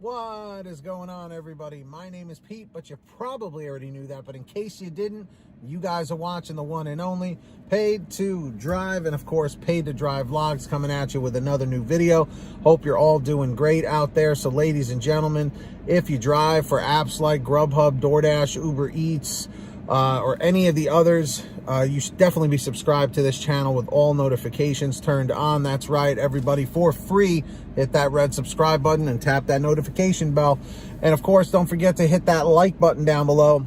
What is going on, everybody? My name is Pete, but you probably already knew that. But in case you didn't, you guys are watching the one and only Paid to Drive, and of course, Paid to Drive Vlogs coming at you with another new video. Hope you're all doing great out there. So, ladies and gentlemen, if you drive for apps like Grubhub, Doordash, Uber Eats, or any of the others, you should definitely be subscribed to this channel with all notifications turned on. That's right, everybody, for free. Hit that red subscribe button and tap that notification bell. And of course, don't forget to hit that like button down below.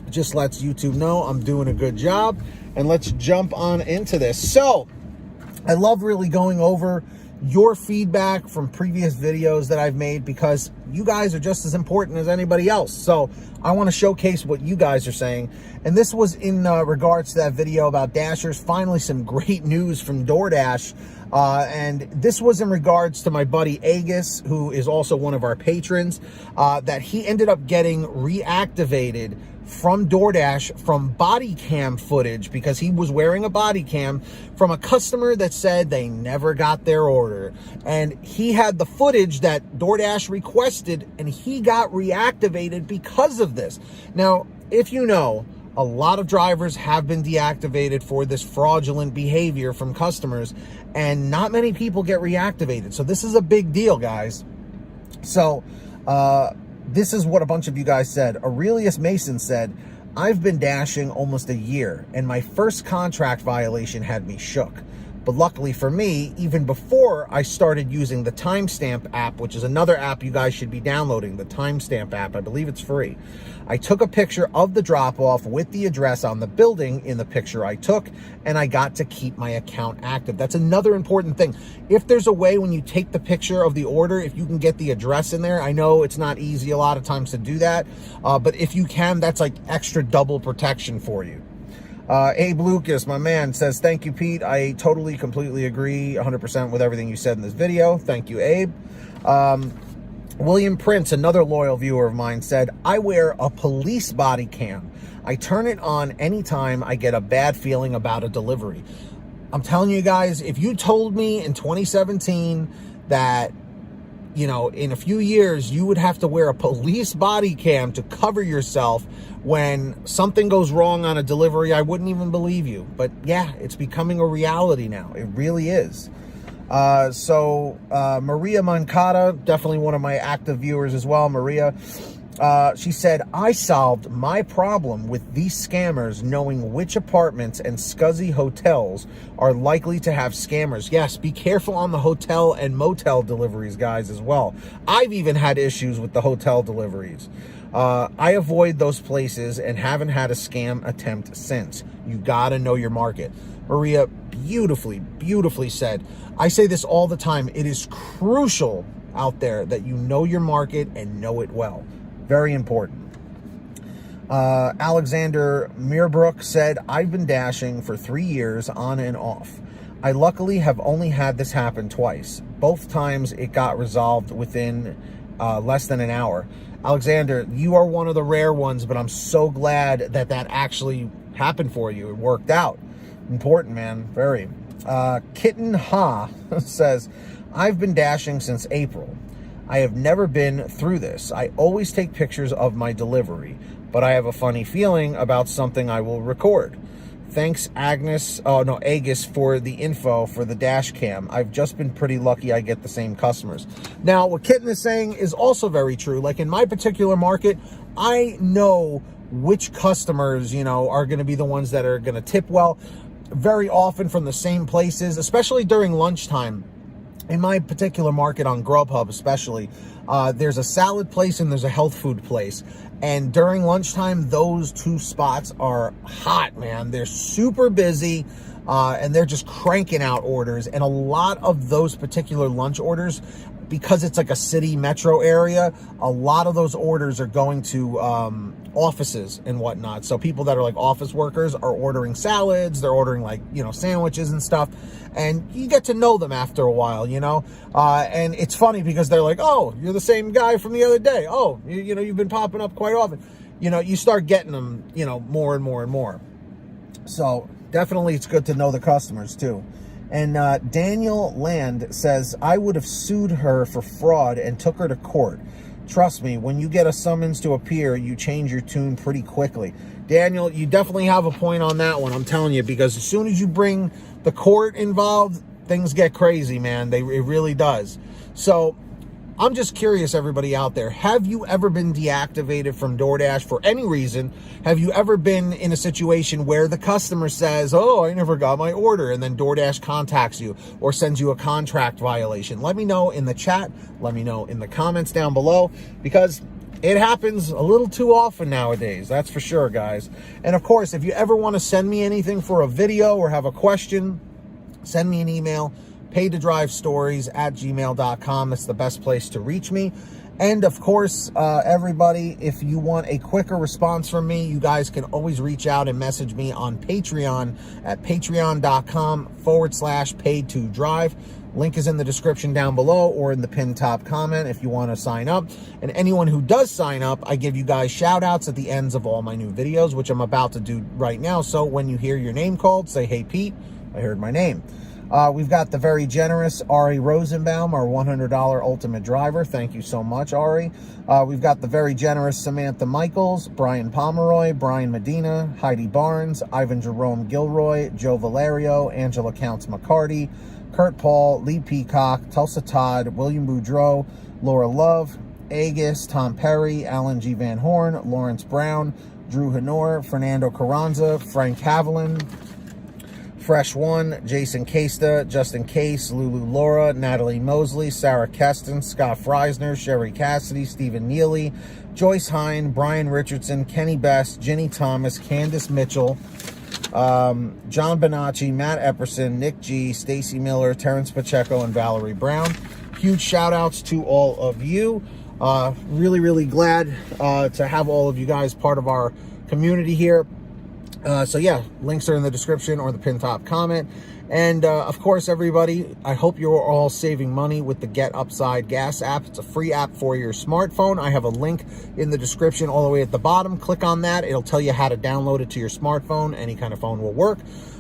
It just lets YouTube know I'm doing a good job. And let's jump on into this. So, I love really going over your feedback from previous videos that I've made because you guys are just as important as anybody else. So I want to showcase what you guys are saying. And this was in regards to that video about Dashers. Finally, some great news from Doordash. And this was in regards to my buddy Agus, who is also one of our patrons, that he ended up getting reactivated from Doordash from body cam footage because he was wearing a body cam from a customer that said they never got their order. And he had the footage that DoorDash requested, and he got reactivated because of this. Now, if you know, a lot of drivers have been deactivated for this fraudulent behavior from customers, and not many people get reactivated. So this is a big deal, guys. So, this is what a bunch of you guys said. Aurelius Mason said, I've been dashing almost a year, and my first contract violation had me shook. But luckily for me, even before I started using the Timestamp app, which is another app you guys should be downloading, the Timestamp app, I believe it's free. I took a picture of the drop-off with the address on the building in the picture I took, and I got to keep my account active. That's another important thing. If there's a way when you take the picture of the order, if you can get the address in there, I know it's not easy a lot of times to do that, but if you can, that's like extra double protection for you. Abe Lucas, my man, says, thank you, Pete. I totally, completely agree 100% with everything you said in this video. Thank you, Abe. William Prince, another loyal viewer of mine, said, I wear a police body cam. I turn it on anytime I get a bad feeling about a delivery. I'm telling you guys, if you told me in 2017 that, you know, in a few years, you would have to wear a police body cam to cover yourself when something goes wrong on a delivery, I wouldn't even believe you. But yeah, it's becoming a reality now. It really is. Maria Mancata, definitely one of my active viewers as well. Maria, she said, I solved my problem with these scammers knowing which apartments and scuzzy hotels are likely to have scammers. Yes, be careful on the hotel and motel deliveries, guys, as well. I've even had issues with the hotel deliveries. I avoid those places and haven't had a scam attempt since. You gotta know your market. Maria, beautifully, beautifully said. I say this all the time. It is crucial out there that you know your market and know it well. Very important. Alexander Meerbrook said, I've been dashing for 3 years on and off. I luckily have only had this happen twice. Both times it got resolved within less than an hour. Alexander, you are one of the rare ones, but I'm so glad that that actually happened for you. It worked out. Important, man. Very. Kitten Ha says, I've been dashing since April. I have never been through this. I always take pictures of my delivery, but I have a funny feeling about something I will record. Thanks, Agus, for the info for the dash cam. I've just been pretty lucky I get the same customers. Now, what Kitten is saying is also very true. Like in my particular market, I know which customers, you know, are going to be the ones that are going to tip well, very often from the same places, especially during lunchtime. In my particular market on Grubhub especially, there's a salad place and there's a health food place. And during lunchtime, those two spots are hot, man. They're super busy, and they're just cranking out orders. And a lot of those particular lunch orders, because it's like a city metro area, a lot of those orders are going to offices and whatnot. So people that are like office workers are ordering salads, they're ordering like, you know, sandwiches and stuff. And you get to know them after a while, you know. And it's funny because they're like, oh, you're the same guy from the other day. Oh, you know, you've been popping up quite often. You know, you start getting them, you know, more and more and more. So definitely it's good to know the customers too. And Daniel Land says, I would have sued her for fraud and took her to court. Trust me, when you get a summons to appear, you change your tune pretty quickly. Daniel, you definitely have a point on that one, I'm telling you, because as soon as you bring the court involved, things get crazy, man. It really does. So I'm just curious, everybody out there, have you ever been deactivated from DoorDash for any reason? Have you ever been in a situation where the customer says, oh, I never got my order, and then DoorDash contacts you or sends you a contract violation? Let me know in the chat. Let me know in the comments down below, because it happens a little too often nowadays. That's for sure, guys. And of course, if you ever want to send me anything for a video or have a question, send me an email, paidtodrivestories@gmail.com. That's the best place to reach me. And of course, everybody, if you want a quicker response from me, you guys can always reach out and message me on Patreon at patreon.com/paidtodrive. Link is in the description down below or in the pinned top comment if you want to sign up. And anyone who does sign up, I give you guys shout outs at the ends of all my new videos, which I'm about to do right now. So when you hear your name called, say, hey, Pete, I heard my name. We've got the very generous Ari Rosenbaum, our $100 ultimate driver. Thank you so much, Ari. We've got the very generous Samantha Mikles, Brian Pomeroy, Brian Medina, Heidi Barnes, Ivan Jerome Gilroy, Joe Valerio, Angela Counts McCarty, Kurt Paul, Lee Peacock, Tulsa Todd, William Boudreau, Laura Love, Agus, Tom Perry, Alan G. Van Horn, Lawrence Brown, Drew Hanor, Fernando Carranza, Frank Haviland, Fresh One, Jason Casta, Justin Case, Lulu Laura, Natalie Mosley, Sarah Keston, Scott Freisner, Sherry Cassidy, Stephen Neely, Joyce Hine, Brian Richardson, Kenny Best, Ginny Thomas, Candace Mitchell, John Bonacci, Matt Epperson, Nick G, Stacy Miller, Terrence Pacheco, and Valerie Brown. Huge shout outs to all of you. Really, really glad to have all of you guys part of our community here. So yeah, links are in the description or the pinned top comment. And of course, everybody, I hope you're all saving money with the Get Upside Gas app. It's a free app for your smartphone. I have a link in the description all the way at the bottom. Click on that. It'll tell you how to download it to your smartphone. Any kind of phone will work.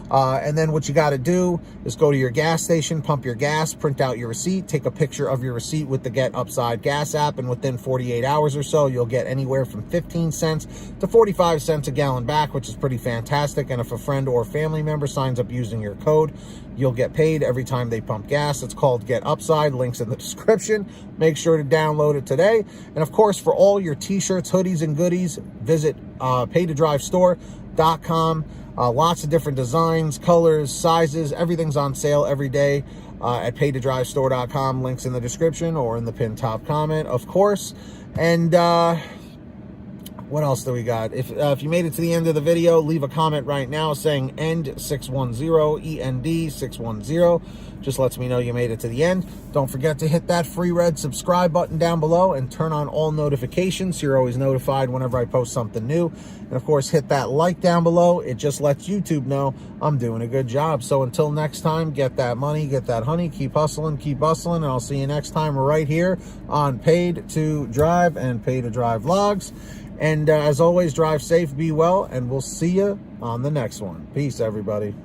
And then what you got to do is go to your gas station, pump your gas, print out your receipt, take a picture of your receipt with the Get Upside Gas app, and within 48 hours or so, you'll get anywhere from 15 cents to 45 cents a gallon back, which is pretty fantastic. And if a friend or family member signs up using your code, you'll get paid every time they pump gas. It's called Get Upside. Links in the description. Make sure to download it today. And of course, for all your t-shirts, hoodies, and goodies, visit paidtodrivestore.com. Lots of different designs, colors, sizes. Everything's on sale every day at paidtodrivestore.com. Links in the description or in the pinned top comment, of course. And what else do we got? If you made it to the end of the video, leave a comment right now saying END610, END610. Just lets me know you made it to the end. Don't forget to hit that free red subscribe button down below and turn on all notifications so you're always notified whenever I post something new. And of course, hit that like down below. It just lets YouTube know I'm doing a good job. So until next time, get that money, get that honey, keep hustling, and I'll see you next time right here on Paid to Drive and Paid to Drive Vlogs. And as always, drive safe, be well, and we'll see you on the next one. Peace, everybody.